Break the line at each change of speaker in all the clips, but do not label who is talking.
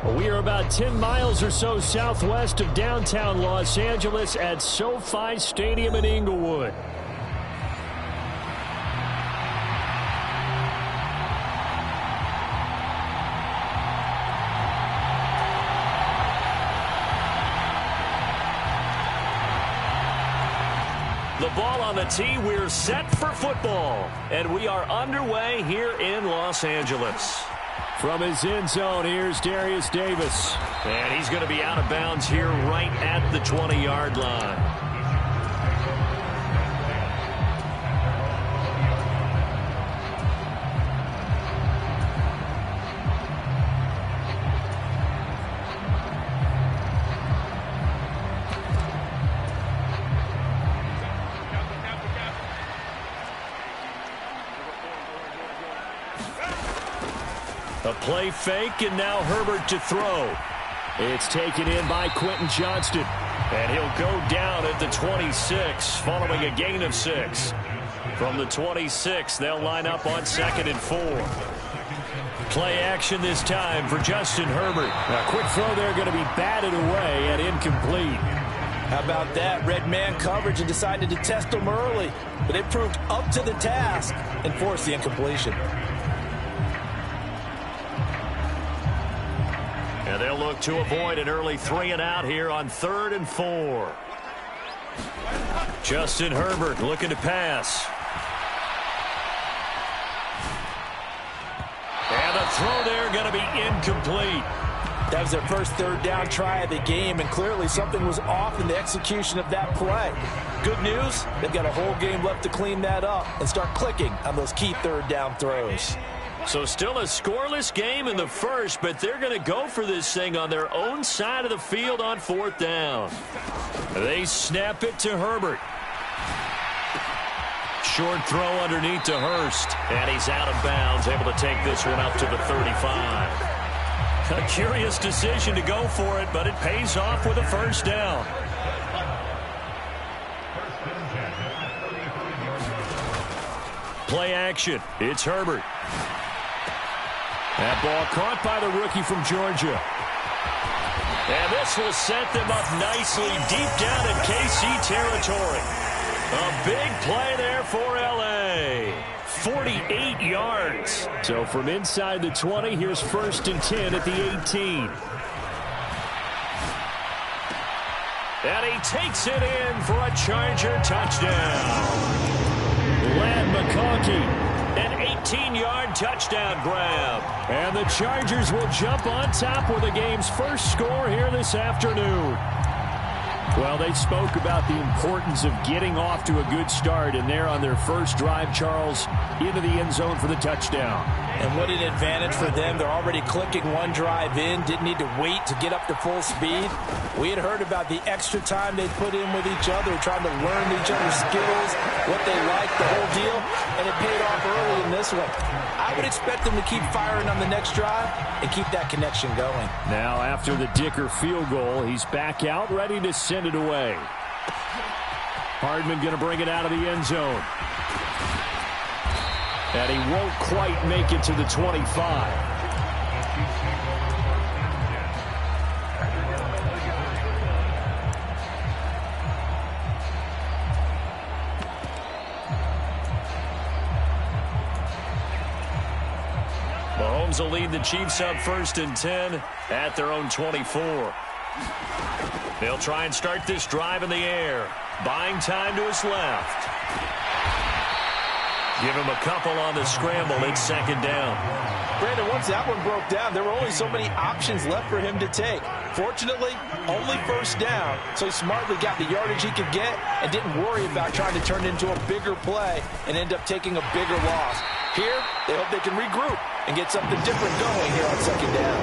We are about 10 miles or so southwest of downtown Los Angeles at SoFi Stadium in Inglewood. The ball on the tee. We're set for football. And we are underway here in Los Angeles. From his end zone, here's Darius Davis. And he's going to be out of bounds here right at the 20-yard line. A play fake, and now Herbert to throw. It's taken in by Quentin Johnston. And he'll go down at the 26 following a gain of 6. From the 26, they'll line up on 2nd and 4. Play action this time for Justin Herbert. A quick throw there going to be batted away and incomplete.
How about that? Red man coverage and decided to test him early. But it proved up to the task and forced the incompletion.
And they'll look to avoid an early 3 and out here on 3rd and 4. Justin Herbert looking to pass. And the throw there going to be incomplete.
That was their first 3rd down try of the game, and clearly something was off in the execution of that play. Good news, they've got a whole game left to clean that up and start clicking on those key 3rd down throws.
So still a scoreless game in the first, but they're going to go for this thing on their own side of the field on 4th down. They snap it to Herbert. Short throw underneath to Hurst, and he's out of bounds, able to take this one up to the 35. A curious decision to go for it, but it pays off with a 1st down. Play action. It's Herbert. That ball caught by the rookie from Georgia. And this will set them up nicely deep down in KC territory. A big play there for L.A. 48 yards. So from inside the 20, here's 1st and 10 at the 18. And he takes it in for a Charger touchdown. Ladd McConkey. An 18-yard touchdown grab. And the Chargers will jump on top with the game's first score here this afternoon. Well, they spoke about the importance of getting off to a good start, and they're on their first drive, Charles, into the end zone for the touchdown.
And what an advantage for them. They're already clicking one drive in, didn't need to wait to get up to full speed. We had heard about the extra time they put in with each other, trying to learn each other's skills, what they like, the whole deal, and it paid off early in this one. I would expect them to keep firing on the next drive and keep that connection going.
Now, after the Dicker field goal, he's back out, ready to send it away. Hardman going to bring it out of the end zone. And he won't quite make it to the 25. Mahomes will lead the Chiefs up 1st and 10 at their own 24. They'll try and start this drive in the air. Buying time to his left. Give him a couple on the scramble. It's 2nd down.
Brandon, once that one broke down, there were only so many options left for him to take. Fortunately, only 1st down, so he smartly got the yardage he could get and didn't worry about trying to turn it into a bigger play and end up taking a bigger loss. Here, they hope they can regroup and get something different going here on 2nd down.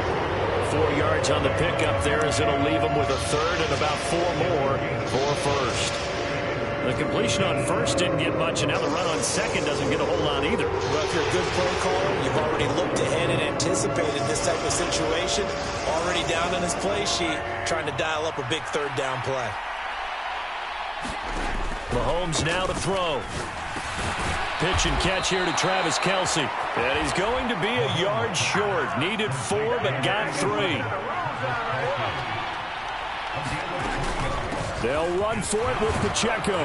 4 yards on the pickup there as it'll leave them with a 3rd and about 4 more for 1st. The completion on 1st didn't get much, and now the run on 2nd doesn't get a whole lot either.
Well, if you're a good play caller, you've already looked ahead and anticipated this type of situation. Already down on his play sheet, trying to dial up a big 3rd down play.
Mahomes now to throw. Pitch and catch here to Travis Kelce. And he's going to be a yard short. Needed 4, but got 3. They'll run for it with Pacheco.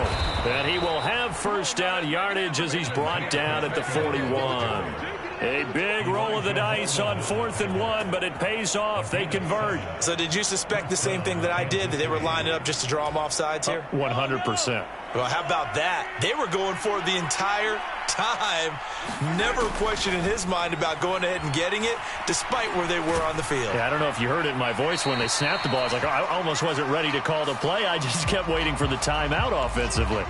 And he will have first down yardage as he's brought down at the 41. A big roll of the dice on 4th and 1, but it pays off. They convert.
So did you suspect the same thing that I did, that they were lining up just to draw them off sides here?
100%.
Well, how about that? They were going for it the entire time. Never a question in his mind about going ahead and getting it, despite where they were on the field.
Yeah, I don't know if you heard it in my voice when they snapped the ball. I was like, I almost wasn't ready to call the play. I just kept waiting for the timeout offensively.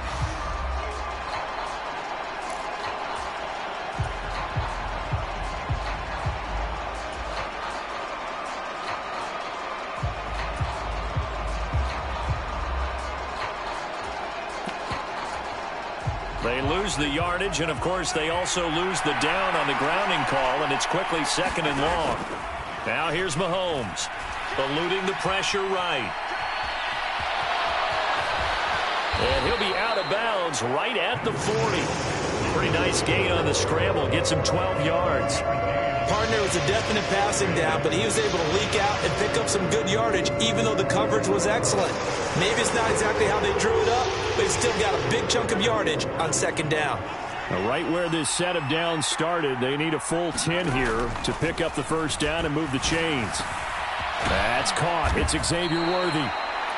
They lose the yardage, and, of course, they also lose the down on the grounding call, and it's quickly 2nd and long. Now here's Mahomes, eluding the pressure right. And he'll be out of bounds right at the 40. Pretty nice gain on the scramble. Gets him 12 yards.
Partner was a definite passing down, but he was able to leak out and pick up some good yardage, even though the coverage was excellent. Maybe it's not exactly how they drew it up, but he's still got a big chunk of yardage on 2nd down.
Now, right where this set of downs started, they need a full 10 here to pick up the first down and move the chains. That's caught. It's Xavier Worthy.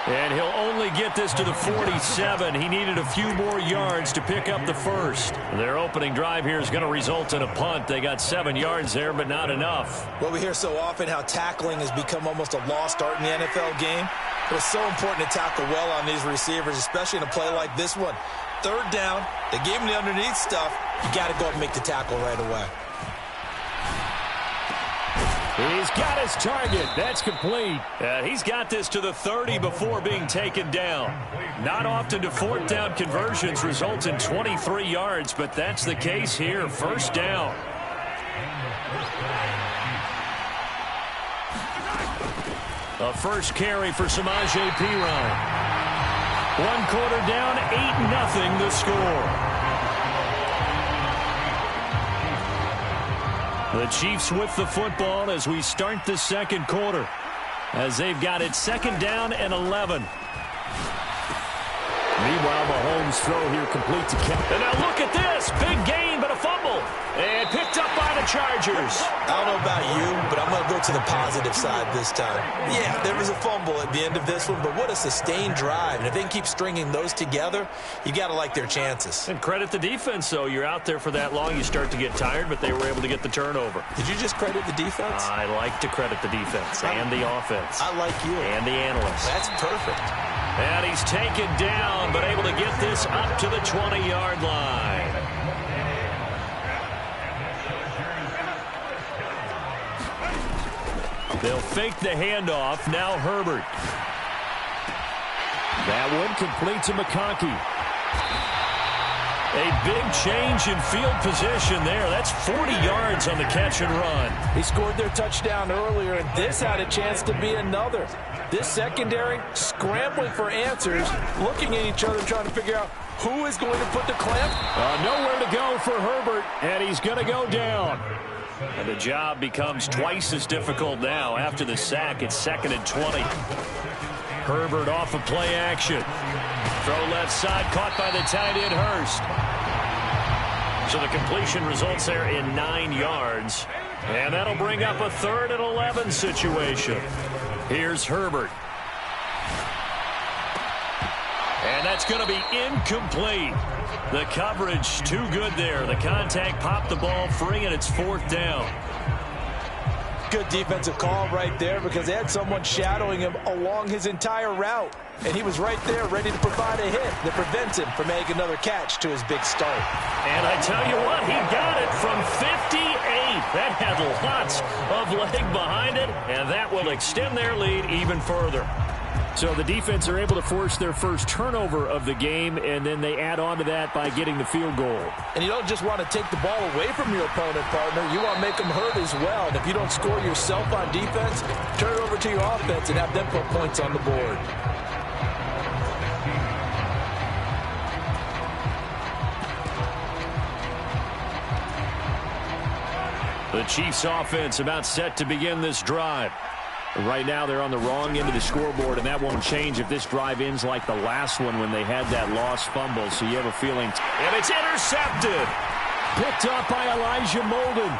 And he'll only get this to the 47. He needed a few more yards to pick up the first. Their opening drive here is going to result in a punt. They got 7 yards there, but not enough.
Well, we hear so often how tackling has become almost a lost art in the NFL game. But it's so important to tackle well on these receivers, especially in a play like this one. 3rd down, they gave him the underneath stuff. You got to go up and make the tackle right away.
He's got his target. That's complete. He's got this to the 30 before being taken down. Not often do 4th down conversions result in 23 yards, but that's the case here. First down. A first carry for Samaje Perine. 1 quarter down, 8-0 the score. The Chiefs with the football as we start the 2nd quarter, as they've got it 2nd down and 11. Meanwhile, Mahomes' throw here complete to Kelce. And now look at this. Big gain, but a fumble. And picked up by the Chargers.
I don't know about you, but I'm going to go to the positive side this time. Yeah, there was a fumble at the end of this one, but what a sustained drive. And if they can keep stringing those together, you got to like their chances.
And credit the defense, though. You're out there for that long, you start to get tired, but they were able to get the turnover.
Did you just credit the defense?
I like to credit the defense and the offense.
I like you.
And the analysts.
That's perfect.
And he's taken down, but able to get this up to the 20-yard line. They'll fake the handoff. Now Herbert. That one complete to McConkey. A big change in field position there. That's 40 yards on the catch and run.
He scored their touchdown earlier, and this had a chance to be another. This secondary scrambling for answers, looking at each other, trying to figure out who is going to put the clamp.
Nowhere to go for Herbert, and he's going to go down. And the job becomes twice as difficult now. After the sack, it's 2nd and 20. Herbert off of play action. Throw left side, caught by the tight end, Hurst. So the completion results there in 9 yards. And that'll bring up a 3rd and 11 situation. Here's Herbert. And that's going to be incomplete. The coverage too good there. The contact popped the ball free, and it's 4th down.
Good defensive call right there because they had someone shadowing him along his entire route. And he was right there ready to provide a hit that prevents him from making another catch to his big start.
And I tell you what, he got it from 58. That had lots of leg behind it, and that will extend their lead even further. So the defense are able to force their first turnover of the game, and then they add on to that by getting the field goal.
And you don't just want to take the ball away from your opponent, partner. You want to make them hurt as well. And if you don't score yourself on defense, turn it over to your offense and have them put points on the board.
The Chiefs offense about set to begin this drive. Right now they're on the wrong end of the scoreboard, and that won't change if this drive ends like the last one when they had that lost fumble. So you have a feeling. And it's intercepted. Picked up by Elijah Molden.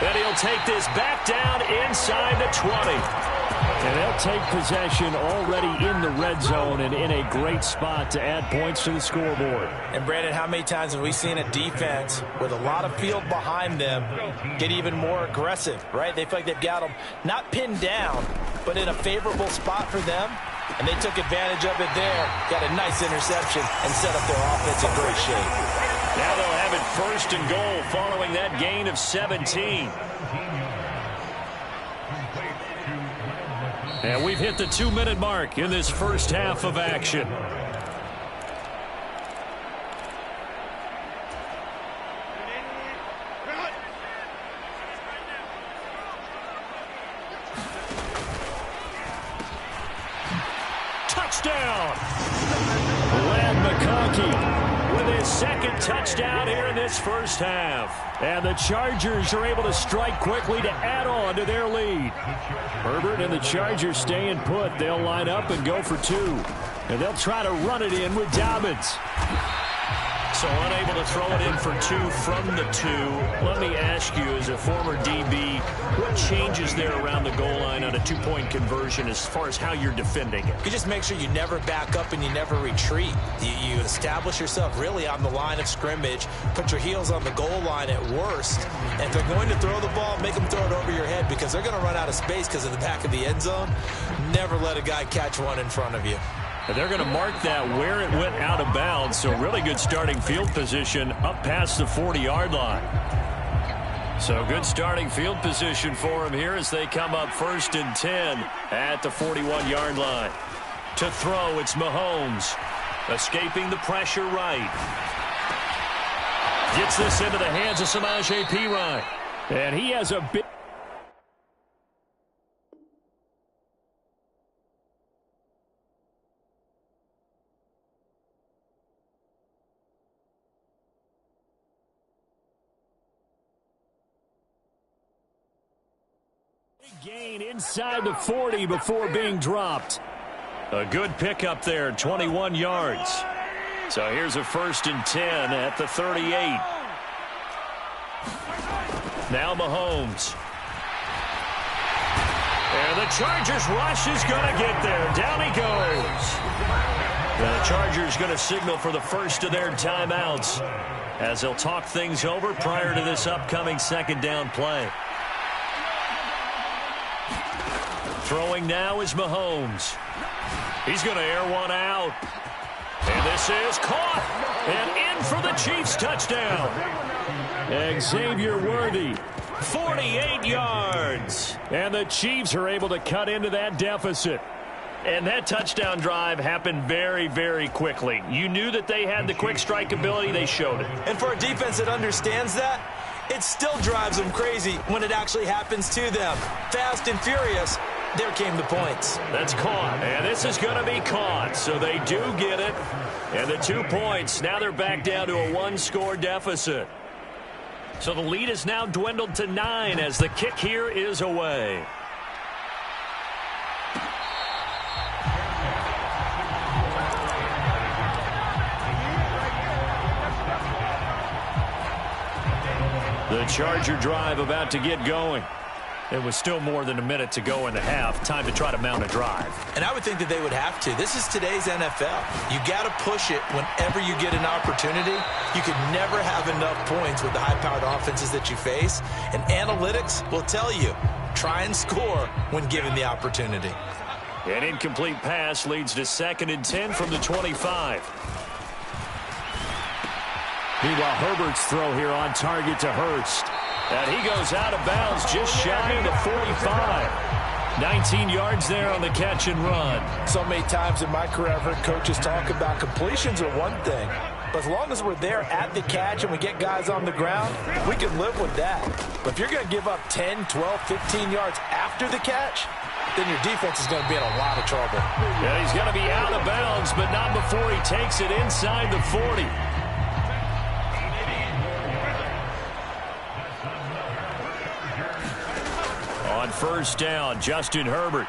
And he'll take this back down inside the 20. And they'll take possession already in the red zone and in a great spot to add points to the scoreboard.
And, Brandon, how many times have we seen a defense with a lot of field behind them get even more aggressive, right? They feel like they've got them not pinned down, but in a favorable spot for them. And they took advantage of it there, got a nice interception, and set up their offense in great shape.
Now they'll have it first and goal following that gain of 17. And we've hit the 2-minute mark in this first half of action. Touchdown! Ladd McConkey with his second touchdown here in this first half. And the Chargers are able to strike quickly to add on to their lead. Herbert and the Chargers staying put. They'll line up and go for two. And they'll try to run it in with Dobbins. So unable to throw it in for two from the two. Let me ask you, as a former DB, what changes there around the goal line on a two-point conversion as far as how you're defending it?
You just make sure you never back up and you never retreat. You establish yourself really on the line of scrimmage, put your heels on the goal line at worst, and if they're going to throw the ball, make them throw it over your head because they're going to run out of space because of the back of the end zone. Never let a guy catch one in front of you.
And they're going to mark that where it went out of bounds, so really good starting field position up past the 40-yard line. So good starting field position for them here as they come up 1st and 10 at the 41-yard line. To throw, it's Mahomes. Escaping the pressure right. Gets this into the hands of Samaje Perine. And he has a big... gain inside the 40 before being dropped. A good pickup there, 21 yards. So here's a 1st and 10 at the 38. Now Mahomes. And the Chargers rush is going to get there. Down he goes. The Chargers going to signal for the first of their timeouts as they'll talk things over prior to this upcoming second down play. Throwing now is Mahomes. He's going to air one out. And this is caught. And in for the Chiefs touchdown. Xavier Worthy, 48 yards. And the Chiefs are able to cut into that deficit. And that touchdown drive happened very, very quickly. You knew that they had the quick strike ability. They showed it.
And for a defense that understands that, it still drives them crazy when it actually happens to them. Fast and furious. There came the points.
That's caught. And this is going to be caught. So they do get it. And the 2 points. Now they're back down to a one-score deficit. So the lead is now dwindled to 9 as the kick here is away. The Charger drive about to get going. It was still more than a minute to go in the half. Time to try to mount a drive.
And I would think that they would have to. This is today's NFL. You got to push it whenever you get an opportunity. You could never have enough points with the high-powered offenses that you face. And analytics will tell you, try and score when given the opportunity.
An incomplete pass leads to 2nd and 10 from the 25. Meanwhile, Herbert's throw here on target to Hurst. And he goes out of bounds just shy of the 45. 19 yards there on the catch and run.
So many times in my career, I've heard coaches talk about completions are one thing. But as long as we're there at the catch and we get guys on the ground, we can live with that. But if you're going to give up 10, 12, 15 yards after the catch, then your defense is going to be in a lot of trouble.
Yeah, he's going to be out of bounds, but not before he takes it inside the 40. first down. Justin Herbert.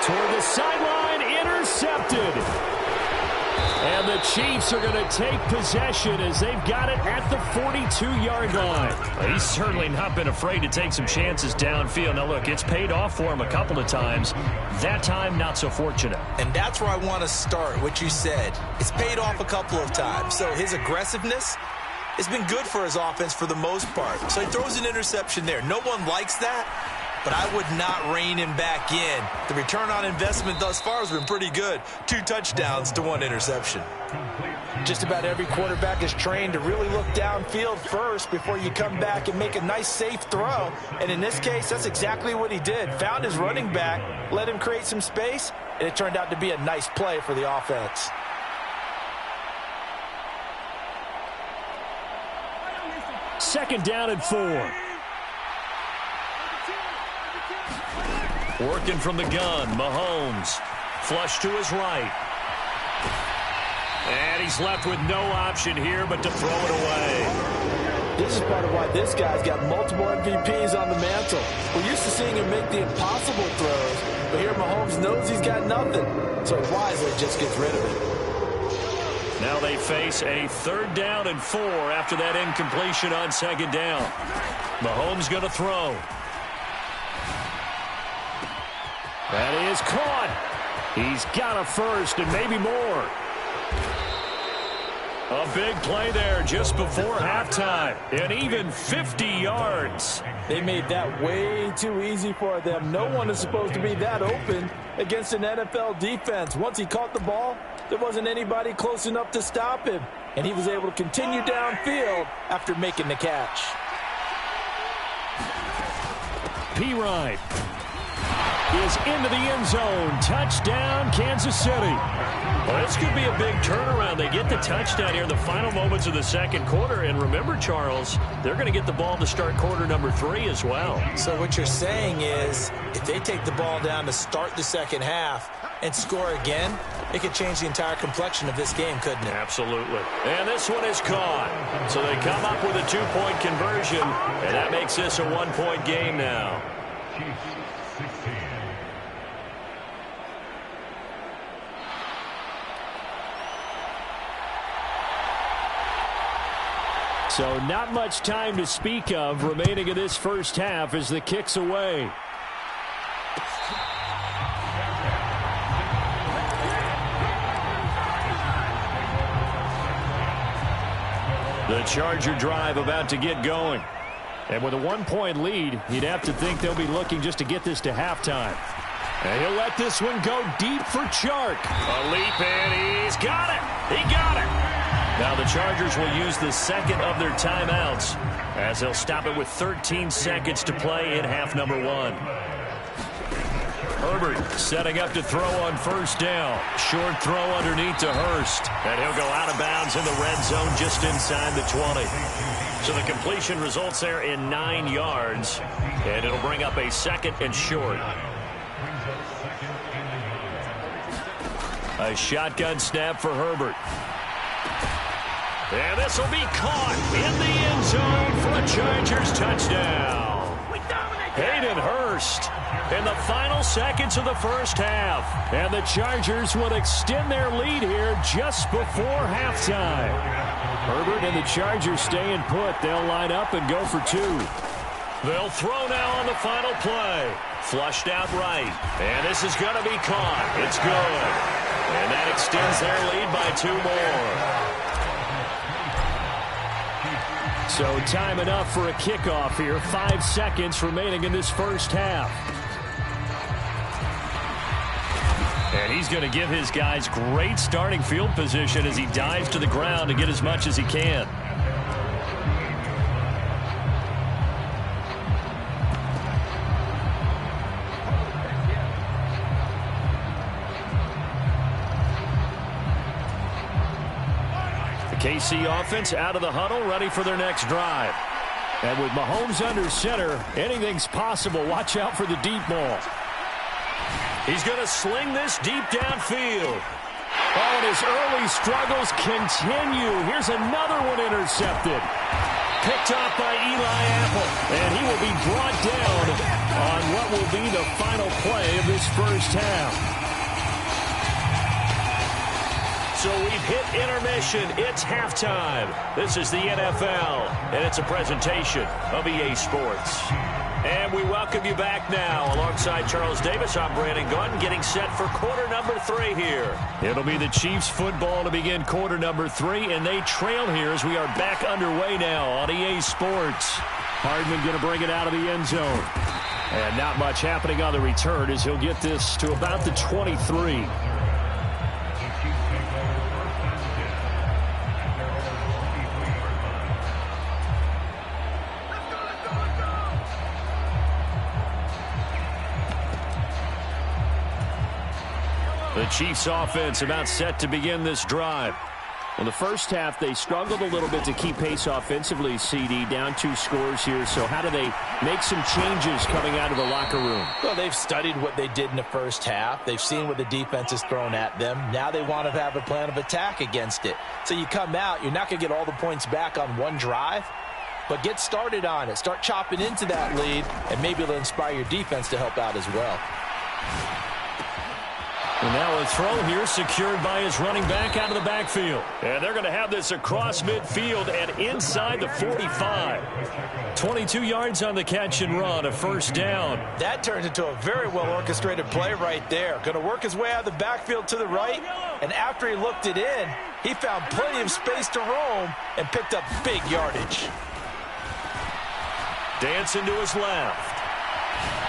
Toward the sideline, intercepted. And the Chiefs are going to take possession as they've got it at the 42-yard line. He's certainly not been afraid to take some chances downfield. Now, look, it's paid off for him a couple of times. That time, not so fortunate.
And that's where I want to start, what you said. It's paid off a couple of times. So his aggressiveness has been good for his offense for the most part. So he throws an interception there. No one likes that, but I would not rein him back in. The return on investment thus far has been pretty good. 2 touchdowns to 1 interception. Just about every quarterback is trained to really look downfield first before you come back and make a nice, safe throw. And in this case, that's exactly what he did. Found his running back, let him create some space, and it turned out to be a nice play for the offense.
Second down and 4. Working from the gun, Mahomes. Flush to his right. And he's left with no option here but to throw it away.
This is part of why this guy's got multiple MVPs on the mantle. We're used to seeing him make the impossible throws, but here Mahomes knows he's got nothing, so wisely just gets rid of it.
Now they face a 3rd down and 4 after that incompletion on 2nd down. Mahomes going to throw. That is caught. He's got a first and maybe more. A big play there just before halftime. And even 50 yards.
They made that way too easy for them. No one is supposed to be that open against an NFL defense. Once he caught the ball, there wasn't anybody close enough to stop him. And he was able to continue downfield after making the catch.
P-Ryan is into the end zone. Touchdown, Kansas City. Well, this could be a big turnaround. They get the touchdown here in the final moments of the second quarter. And remember, Charles, they're going to get the ball to start quarter number 3 as well.
So what you're saying is if they take the ball down to start the second half and score again, it could change the entire complexion of this game, couldn't it?
Absolutely. And this one is caught. So they come up with a 2-point conversion, and that makes this a 1-point game now. So not much time to speak of remaining in this first half as the kick's away. The Charger drive about to get going. And with a 1-point lead, you'd have to think they'll be looking just to get this to halftime. And he'll let this one go deep for Chark. A leap in. He's got it. He got it. Now the Chargers will use the second of their timeouts as they'll stop it with 13 seconds to play in half number 1. Herbert setting up to throw on first down. Short throw underneath to Hurst. And he'll go out of bounds in the red zone just inside the 20. So the completion results there in 9 yards. And it'll bring up a 2nd and short. A shotgun snap for Herbert. And this will be caught in the end zone for a Chargers touchdown. Hayden Hurst in the final seconds of the first half. And the Chargers will extend their lead here just before halftime. Herbert and the Chargers staying put. They'll line up and go for 2. They'll throw now on the final play. Flushed out right. And this is going to be caught. It's good. And that extends their lead by 2 more. So time enough for a kickoff here. 5 seconds remaining in this first half. And he's going to give his guys great starting field position as he dives to the ground to get as much as he can. KC offense out of the huddle, ready for their next drive. And with Mahomes under center, anything's possible. Watch out for the deep ball. He's going to sling this deep downfield. Oh, and his early struggles continue. Here's another one intercepted. Picked off by Eli Apple. And he will be brought down on what will be the final play of this first half. So we've hit intermission. It's halftime. This is the NFL, and it's a presentation of EA Sports. And we welcome you back now. Alongside Charles Davis, I'm Brandon Gunn, getting set for quarter number 3 here. It'll be the Chiefs football to begin quarter number 3, and they trail here as we are back underway now on EA Sports. Hardman going to bring it out of the end zone. And not much happening on the return as he'll get this to about the 23. The Chiefs offense about set to begin this drive. Well, the first half, they struggled a little bit to keep pace offensively, CD, down 2 scores here. So how do they make some changes coming out of the locker room?
Well, they've studied what they did in the first half. They've seen what the defense has thrown at them. Now they want to have a plan of attack against it. So you come out, you're not going to get all the points back on one drive, but get started on it. Start chopping into that lead, and maybe it'll inspire your defense to help out as well.
And now a throw here secured by his running back out of the backfield. And they're going to have this across midfield and inside the 45. 22 yards on the catch and run, a first down.
That turns into a very well-orchestrated play right there. Going to work his way out of the backfield to the right, and after he looked it in, he found plenty of space to roam and picked up big yardage. Dancing to his left.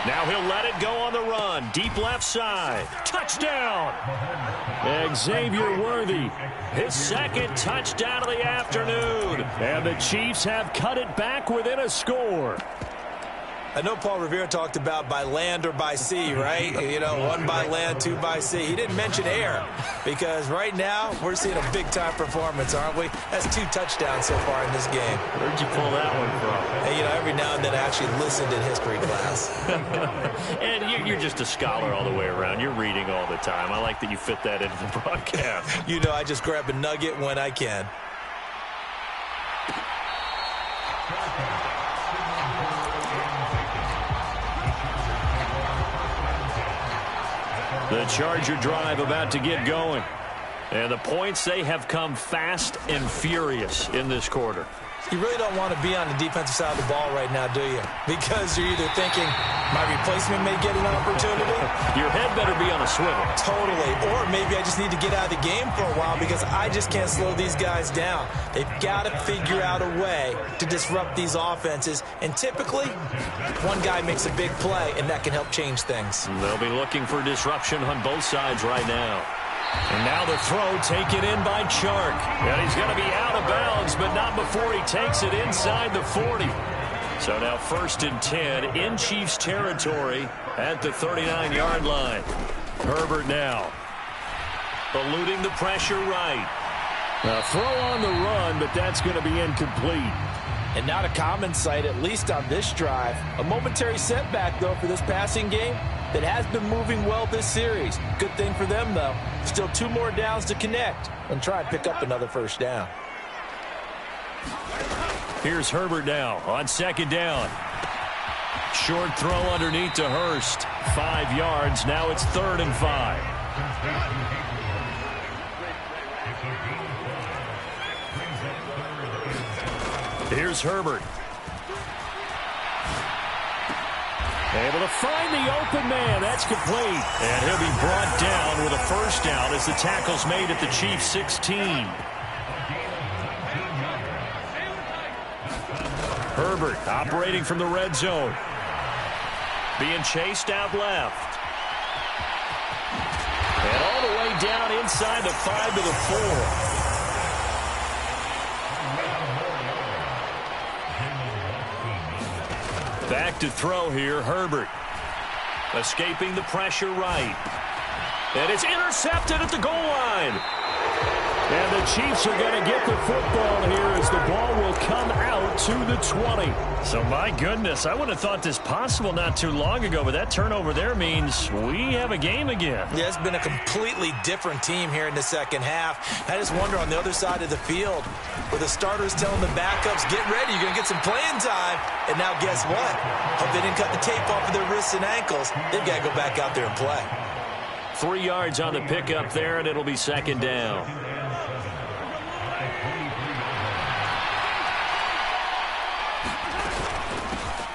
Now he'll let it go on the run. Deep left side. Touchdown! Xavier Worthy, his second touchdown of the afternoon. And the Chiefs have cut it back within a score.
I know Paul Revere talked about by land or by sea, right? You know, 1 by land, 2 by sea. He didn't mention air because right now we're seeing a big-time performance, aren't we? That's 2 touchdowns so far in this game.
Where'd you pull that one from?
Hey, you know, every now and then I actually listened in history class.
And you're just a scholar all the way around. You're reading all the time. I like that you fit that into the broadcast.
You know, I just grab a nugget when I can.
The Charger drive about to get going. And the points, they have come fast and furious in this quarter.
You really don't want to be on the defensive side of the ball right now, do you? Because you're either thinking, my replacement may get an opportunity.
Your head better be on a swivel.
Totally. Or maybe I just need to get out of the game for a while because I just can't slow these guys down. They've got to figure out a way to disrupt these offenses. And typically, one guy makes a big play, and that can help change things.
They'll be looking for disruption on both sides right now. And now the throw taken in by Chark. And he's going to be out of bounds, but not before he takes it inside the 40. So now 1st and 10 in Chiefs territory at the 39-yard line. Herbert now eluding the pressure right. A throw on the run, but that's going to be incomplete.
And not a common sight, at least on this drive. A momentary setback, though, for this passing game that has been moving well this series. Good thing for them, though. Still 2 more downs to connect and try and pick up another first down.
Here's Herbert now on 2nd down. Short throw underneath to Hurst. 5 yards. Now it's 3rd and 5. Here's Herbert. Able to find the open man. That's complete. And he'll be brought down with a first down as the tackle's made at the Chiefs' 16. Herbert operating from the red zone. Being chased out left. And all the way down inside the 5 to the 4. Back to throw here, Herbert. Escaping the pressure right. And it's intercepted at the goal line. And the Chiefs are going to get the football here as the ball will come out to to the 20. So, my goodness, I wouldn't have thought this possible not too long ago, but that turnover there means we have a game again.
Yeah, it's been a completely different team here in the second half. I just wonder on the other side of the field, where the starters telling the backups, get ready, you're going to get some playing time. And now guess what? Hope they didn't cut the tape off of their wrists and ankles. They've got to go back out there and play.
3 yards on the pickup there, and it'll be second down.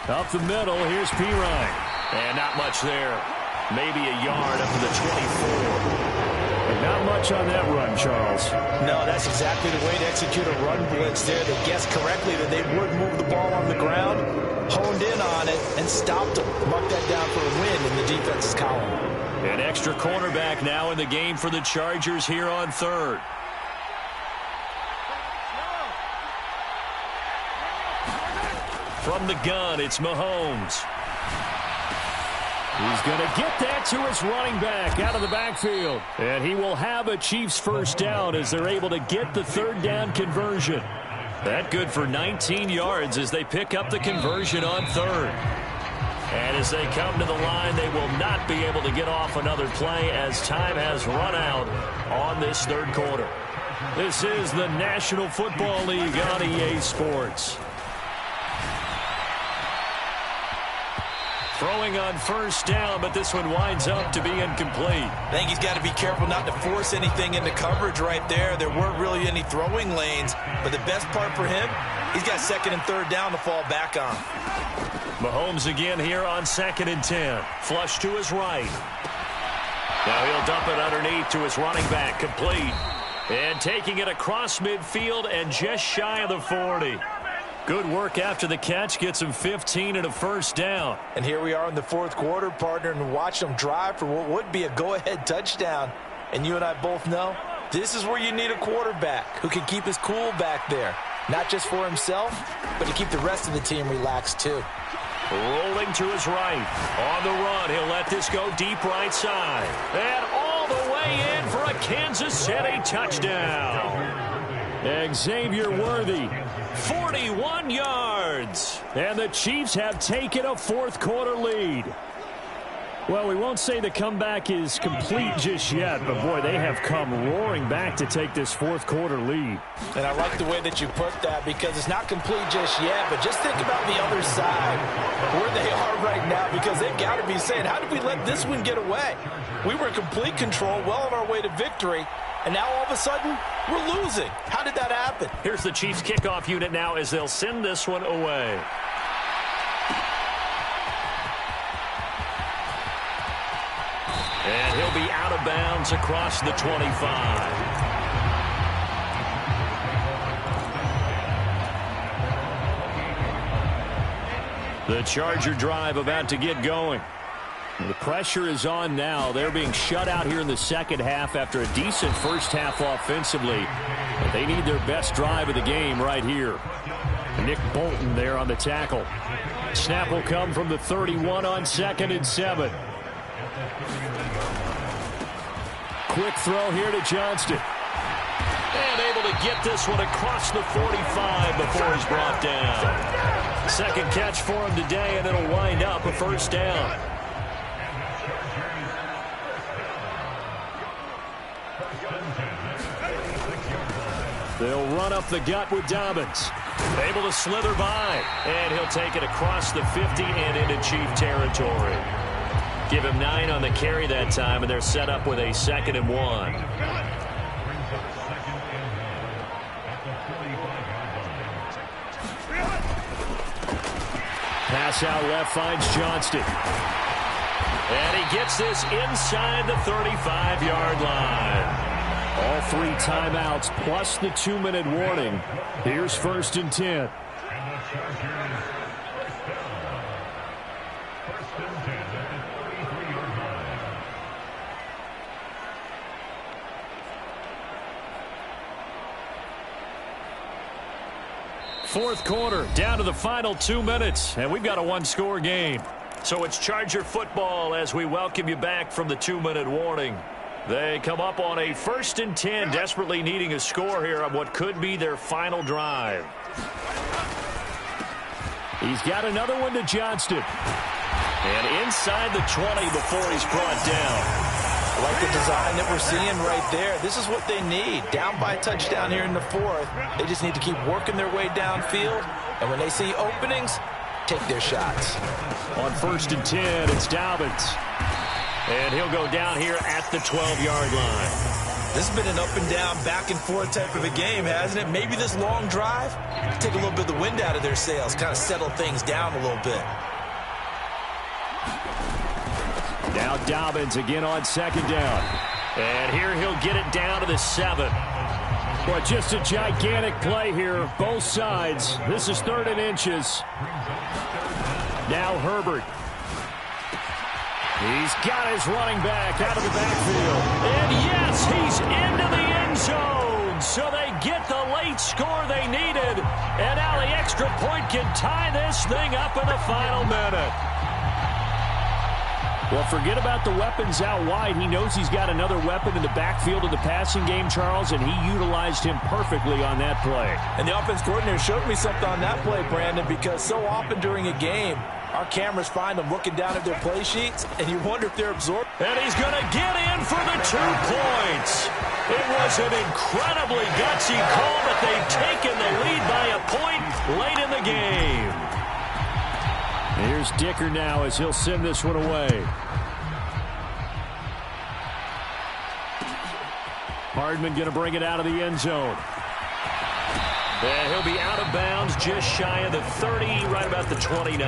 Up the middle, here's Pirine. And not much there. Maybe a yard up to the 24. But not much on that run, Charles.
No, that's exactly the way to execute a run blitz there. They guessed correctly that they would move the ball on the ground, honed in on it, and stopped them. Mark that down for a win in the defense's column.
An extra cornerback now in the game for the Chargers here on third. From the gun, it's Mahomes. He's going to get that to his running back out of the backfield. And he will have a Chiefs first down as they're able to get the third down conversion. That good for 19 yards as they pick up the conversion on third. And as they come to the line, they will not be able to get off another play as time has run out on this third quarter. This is the National Football League on EA Sports. Throwing on first down, but this one winds up to be incomplete.
I think he's got to be careful not to force anything into coverage right there. There weren't really any throwing lanes, but the best part for him, he's got second and third down to fall back on.
Mahomes again here on 2nd and 10. Flush to his right. Now he'll dump it underneath to his running back, complete. And taking it across midfield and just shy of the 40. Good work after the catch, gets him 15 and a first down.
And here we are in the fourth quarter, partner, and watch them drive for what would be a go-ahead touchdown. And you and I both know this is where you need a quarterback who can keep his cool back there. Not just for himself, but to keep the rest of the team relaxed too.
Rolling to his right. On the run, he'll let this go deep right side. And all the way in for a Kansas City touchdown. Xavier Worthy, 41 yards. And the Chiefs have taken a fourth quarter lead. Well, we won't say the comeback is complete just yet, but boy, they have come roaring back to take this fourth quarter lead.
And I like the way that you put that, because it's not complete just yet, but just think about the other side, where they are right now, because they've got to be saying, how did we let this one get away? We were in complete control, well on our way to victory, and now all of a sudden, we're losing. How did that happen?
Here's the Chiefs kickoff unit now as they'll send this one away. And he'll be out of bounds across the 25. The Charger drive about to get going. The pressure is on now. They're being shut out here in the second half after a decent first half offensively. But they need their best drive of the game right here. Nick Bolton there on the tackle. Snap will come from the 31 on 2nd and 7. Quick throw here to Johnston. And able to get this one across the 45 before he's brought down. Second catch for him today, and it'll wind up a first down. They'll run up the gut with Dobbins. Able to slither by, and he'll take it across the 50 and into Chief territory. Give him 9 on the carry that time, and they're set up with a 2nd and 1. Pass out left finds Johnston. And he gets this inside the 35-yard line. All 3 timeouts plus the 2-minute warning. Here's 1st and 10. Fourth quarter, down to the final 2 minutes, and we've got a one-score game. So it's Charger football as we welcome you back from the 2-minute warning. They come up on a 1st and 10, desperately needing a score here on what could be their final drive. He's got another one to Johnston. And inside the 20 before he's brought down.
I like the design that we're seeing right there. This is what they need. Down by a touchdown here in the fourth. They just need to keep working their way downfield. And when they see openings, take their shots.
On 1st and 10, it's Dobbins. And he'll go down here at the 12-yard line.
This has been an up-and-down, back-and-forth type of a game, hasn't it? Maybe this long drive, take a little bit of the wind out of their sails, kind of settle things down a little bit.
Now Dobbins again on 2nd down. And here he'll get it down to the 7. Well, just a gigantic play here, both sides. This is 3rd and inches. Now Herbert. He's got his running back out of the backfield. And yes, he's into the end zone. So they get the late score they needed. And now the extra point can tie this thing up in the final minute. Well, forget about the weapons out wide. He knows he's got another weapon in the backfield of the passing game, Charles, and he utilized him perfectly on that play.
And the offense coordinator showed me something on that play, Brandon, because so often during a game, our cameras find them looking down at their play sheets, and you wonder if they're absorbed.
And he's going to get in for the 2 points. It was an incredibly gutsy call, but they've taken the lead by a point late in the game. Here's Dicker now as he'll send this one away. Hardman going to bring it out of the end zone. And he'll be out of bounds just shy of the 30, right about the 29.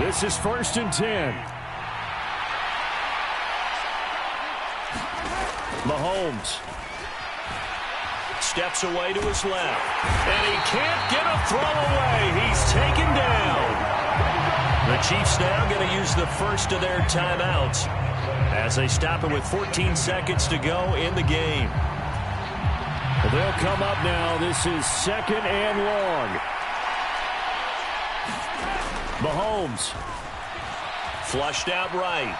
This is 1st and 10. Mahomes steps away to his left. And he can't get a throw away. He's taken down. The Chiefs now going to use the first of their timeouts as they stop it with 14 seconds to go in the game. They'll come up now. This is 2nd and long. Mahomes flushed out right.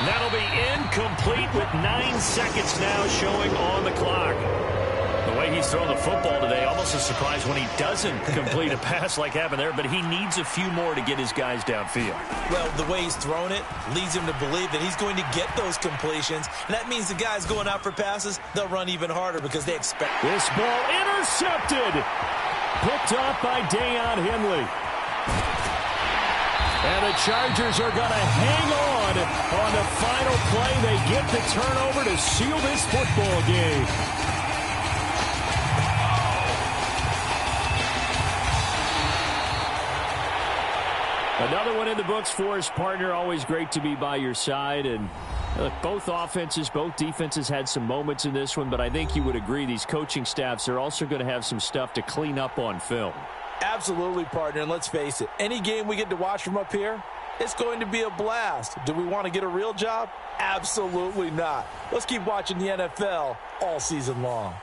That'll be incomplete with 9 seconds now showing on the clock. The way he's thrown the football today, almost a surprise when he doesn't complete a pass like happened there, but he needs a few more to get his guys downfield.
Well, the way he's thrown it leads him to believe that he's going to get those completions, and that means the guys going out for passes, they'll run even harder because they expect.
This ball intercepted. Picked off by Deion Henley. And the Chargers are going to hang on the final play. They get the turnover to seal this football game. Another one in the books for his partner. Always great to be by your side. And look, both offenses, both defenses had some moments in this one, but I think you would agree these coaching staffs are also going to have some stuff to clean up on film.
Absolutely, partner, and let's face it, any game we get to watch from up here, it's going to be a blast. Do we want to get a real job? Absolutely not. Let's keep watching the NFL all season long.